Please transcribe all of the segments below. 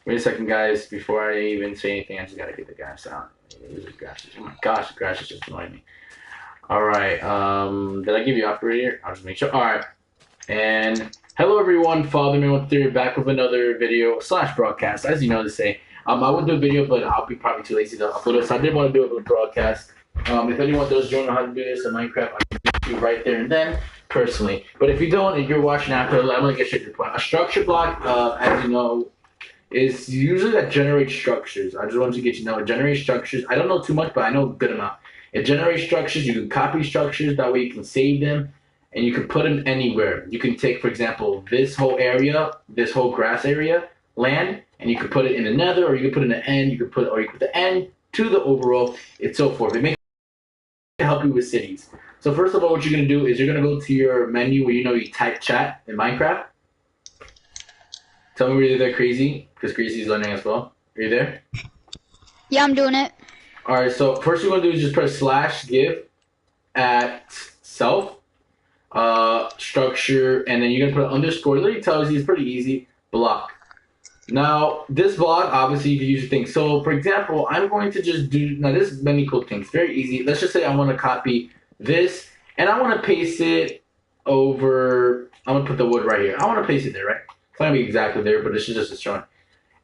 Wait a second, guys. Before I even say anything, I just gotta get the grass out. Oh my gosh, the grass is just annoying me. All right. Did I give you operator? I'll just make sure. All right. And hello, everyone. Fatherman with Theory back with another video slash broadcast. As you know to say, I would do a video, but I'll be probably too lazy to upload it. So I did want to do it with a broadcast. If anyone does join how to do this in Minecraft, I can do it right there and then personally. But if you don't, if you're watching after, I'm gonna get straight to the point. A structure block, as you know, is usually that generates structures. I just wanted to get you to know it generates structures. I don't know too much, but I know a good amount. It generates structures. You can copy structures. That way you can save them and you can put them anywhere. You can take, for example, this whole area, this whole grass area, land, and you can put it in the nether, or you can put it in the end. You can put, or you can put the end to the overall, and so forth. It makes it help you with cities. So first of all, what you're gonna do is you're gonna go to your menu where you type chat in Minecraft. Tell me where you're there, Crazy, because Crazy's learning as well. Are you there? Yeah, I'm doing it. All right. So first you're gonna do is just press /give at self structure, and then you're gonna put an underscore. It literally tells you it's pretty easy. Block. Now this block, obviously, you can use your thing. So for example, I'm going to just do now. This is many cool things. Very easy. Let's just say I want to copy this, and I want to paste it over. I'm gonna put the wood right here. I want to paste it there, right? It's not gonna be exactly there, but this is just a showing.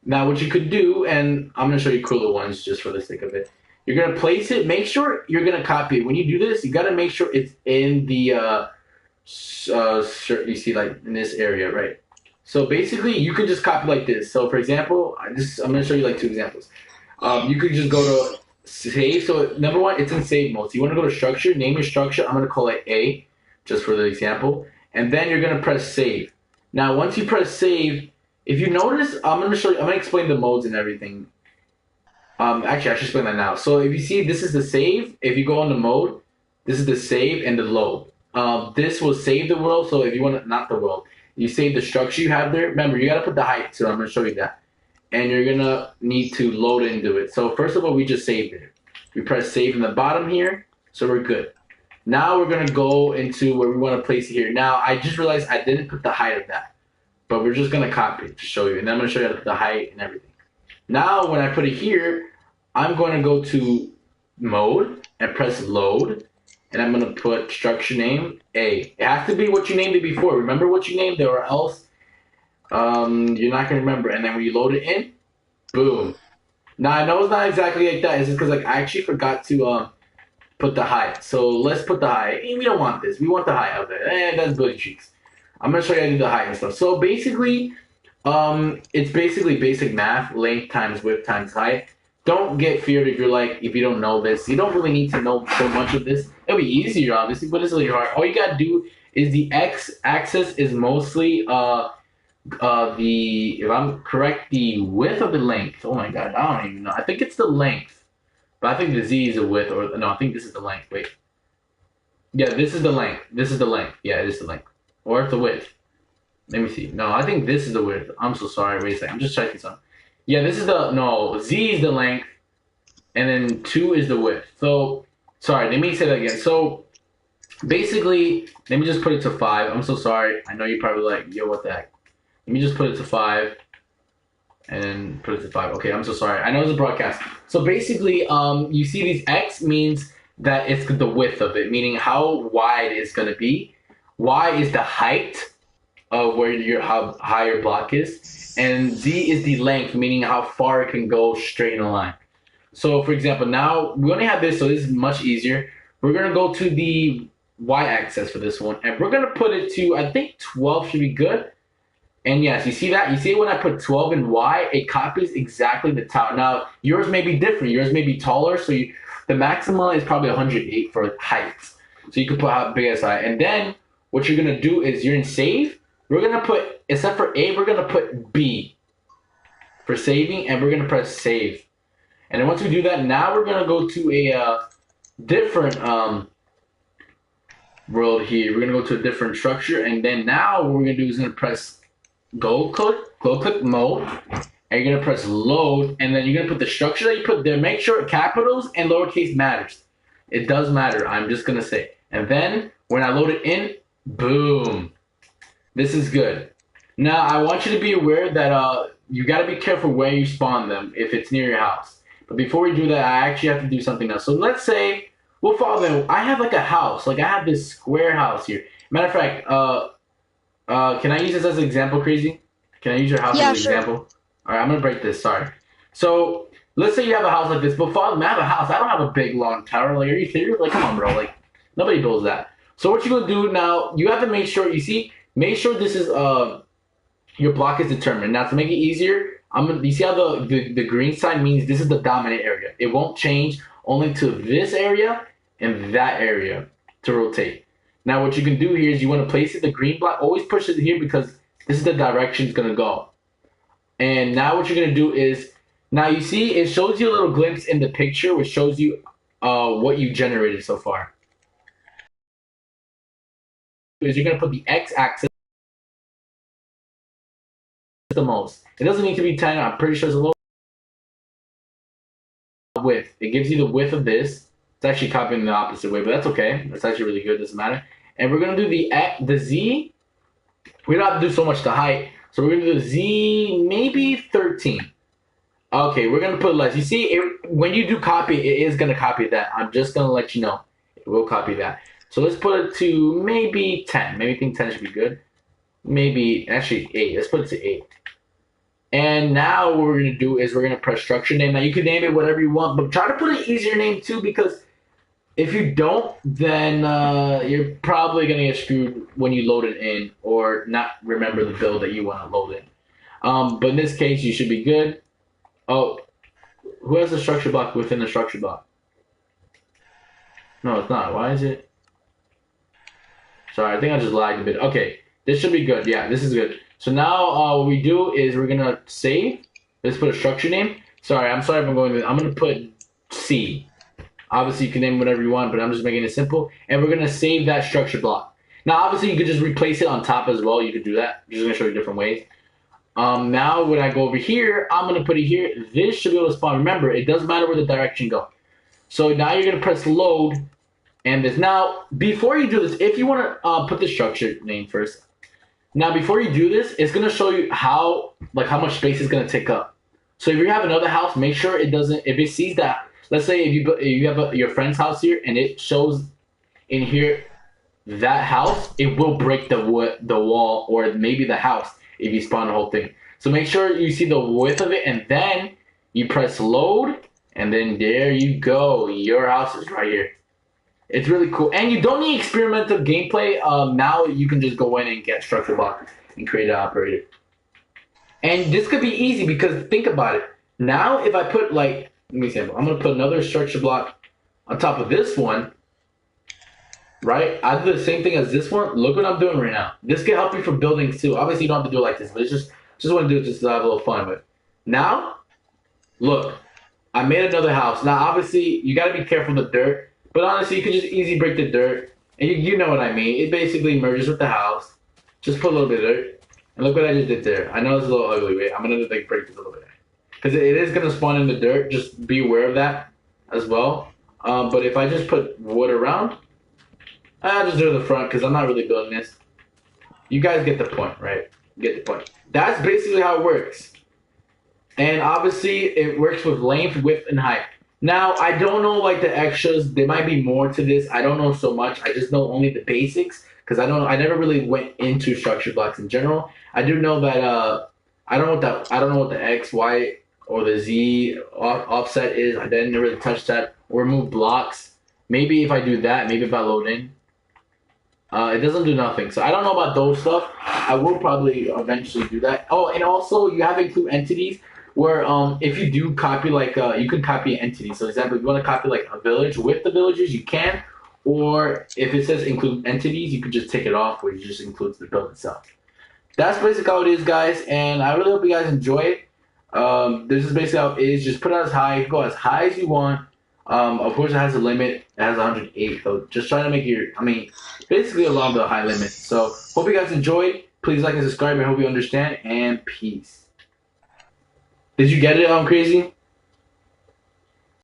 Now, what you could do, and I'm gonna show you cooler ones just for the sake of it. You're gonna place it. Make sure you're gonna copy it. When you do this, you gotta make sure it's in the you see, like in this area, right? So basically, you could just copy like this. So for example, I'm gonna show you like two examples. You could just go to save. So number one, it's in save mode. So you want to go to structure, name your structure. I'm gonna call it A, just for the example, and then you're gonna press save. Now, once you press save, if you notice, I'm gonna explain the modes and everything. Actually, I should explain that now. So if you see, this is the save. If you go on the mode, this is the save and the load. This will save the world. So if you want to, not the world, you save the structure you have there. Remember, you gotta put the height. So I'm gonna show you that, and you're gonna need to load into it. So first of all, we just saved it. We press save in the bottom here, so we're good. Now we're gonna go into where we want to place it here. Now I just realized I didn't put the height of that, but we're just gonna copy it to show you, and then I'm gonna show you how to put the height and everything. Now when I put it here, I'm going to go to mode and press load, and I'm going to put structure name A. It has to be what you named it before. Remember what you named it, or else you're not going to remember. And then when you load it in, boom. Now I know it's not exactly like that. It's just because like I actually forgot to put the height. So let's put the height. We don't want this. We want the height of it. That's building cheeks. I'm going to show you how to do the height and stuff. So basically, it's basically basic math: length times width times height. Don't get feared if you don't know this. You don't really need to know so much of this. It'll be easier, obviously, but it's really hard. All you gotta do is the x-axis is mostly if I'm correct, the width of the length. Oh my god, I don't even know. I think it's the length, but I think the z is the width, or no, I think this is the length. Wait, yeah, this is the length. This is the length. Yeah, it is the length, or it's the width. Let me see. No, I think this is the width. I'm so sorry. Wait a second. I'm just checking something. Yeah, this is Z is the length, and then 2 is the width. So, sorry, let me say that again. So, basically, let me just put it to 5. I'm so sorry. I know you're probably like, yo, what the heck? Let me just put it to 5, and then put it to 5. Okay, I'm so sorry. I know it's a broadcast. So, basically, you see these X means that it's the width of it, meaning how wide it's going to be. Y is the height of how high your block is. And Z is the length, meaning how far it can go straight in a line. So, for example, now we only have this, so this is much easier. We're going to go to the y-axis for this one, and we're going to put it to, I think 12 should be good. And yes, you see that? You see when I put 12 in y, it copies exactly the top. Now, yours may be different. Yours may be taller, so the maximum is probably 108 for height. So you can put how big as height. And then what you're going to do is you're in save. We're going to put, except for A, we're going to put B for saving, and we're going to press save. And then once we do that, now we're going to go to a different world here. We're going to go to a different structure, and then now what we're going to do is going to press go click mode, and you're going to press load, and then you're going to put the structure that you put there. Make sure capitals and lowercase matters. It does matter, I'm just going to say. And then when I load it in, boom. This is good. Now, I want you to be aware that you got to be careful where you spawn them if it's near your house. But before we do that, I actually have to do something else. So let's say we'll follow them. I have like a house, like I have this square house here. Matter of fact, can I use this as an example, Crazy? Can I use your house as Yeah, an sure. example? All right, I'm gonna break this. Sorry. So let's say you have a house like this, but follow me. I have a house. I don't have a big long tower. Like, are you serious? Like, come on, bro. Like, nobody builds that. So what you're gonna do now? You have to make sure. You see, make sure this is your block is determined. Now to make it easier, I'm gonna. You see how the green sign means this is the dominant area. It won't change only to this area and that area to rotate. Now what you can do here is you want to place it the green block. Always push it here because this is the direction it's gonna go. And now what you're gonna do is now you see it shows you a little glimpse in the picture, which shows you what you generated so far. Is you're gonna put the x-axis the most. It doesn't need to be 10. I'm pretty sure it's a little width. It gives you the width of this. It's actually copying the opposite way, but that's okay. That's actually really good. Doesn't matter. And we're gonna do the z. We don't have to do so much to height, so we're gonna do z maybe 13. Okay, we're gonna put less. You see, when you do copy, it is gonna copy that. I'm just gonna let you know. It will copy that. So let's put it to maybe 10. Maybe I think 10 should be good. Maybe actually 8. Let's put it to 8. And now what we're gonna do is we're gonna press structure name. Now you can name it whatever you want, but try to put an easier name too, because if you don't, then you're probably gonna get screwed when you load it in or not remember the build that you want to load in. But in this case, you should be good. Oh, who has a structure block within the structure block? No, it's not. Why is it? Sorry, I think I just lagged a bit. Okay, this should be good. Yeah, this is good. So now what we do is we're gonna save. Let's put a structure name. Sorry, I'm sorry if I'm going. I'm gonna put C. Obviously, you can name whatever you want, but I'm just making it simple. And we're gonna save that structure block. Now, obviously, you could just replace it on top as well. You could do that. I'm just gonna show you different ways. Now when I go over here, I'm gonna put it here. This should be able to spawn. Remember, it doesn't matter where the direction go. So now you're gonna press load, and this. Now before you do this, if you want to put the structure name first. Now before you do this, it's gonna show you how much space it's gonna take up. So if you have another house, make sure it doesn't. If it sees that, let's say if you have your friend's house here, and it shows in here that house, it will break the wall, or maybe the house if you spawn the whole thing. So make sure you see the width of it, and then you press load, and then there you go. Your house is right here. It's really cool. And you don't need experimental gameplay. Now you can just go in and get structure block and create an operator. And this could be easy because think about it. Now if I put let me sample. I'm going to put another structure block on top of this one. Right? I do the same thing as this one. Look what I'm doing right now. This can help you for buildings too. Obviously, you don't have to do it like this, but it's just want to do it just to have a little fun with. Now, look, I made another house. Now, obviously, you got to be careful with the dirt, but honestly, you can just easily break the dirt, and you know what I mean. It basically merges with the house. Just put a little bit of dirt, and look what I just did there. I know it's a little ugly. Wait, I'm gonna break this a little bit because it is gonna spawn in the dirt. Just be aware of that as well. But if I just put wood around. I'll just do the front because I'm not really building this. You guys get the point, right? Get the point. That's basically how it works. And obviously, it works with length, width, and height. Now, I don't know like the extras. There might be more to this. I don't know so much. I just know only the basics because I never really went into structure blocks in general. I do know that I don't know what the X, Y, or the Z offset is. I didn't really touch that or remove blocks. Maybe if I do that, maybe if I load in. It doesn't do nothing. So I don't know about those stuff. I will probably eventually do that. Oh, and also you have to include entities where if you do copy you can copy an entity. So for example, if you want to copy like a village with the villagers, you can. Or if it says include entities, you can just take it off where it just includes the build itself. That's basically how it is, guys. And I really hope you guys enjoy it. This is basically how it is. Just put it as high. You can go as high as you want. Of course, it has a limit. It has 108. So just trying to make basically along the high limit. So hope you guys enjoyed. Please like and subscribe. I hope you understand. And peace. Did you get it, Crazy?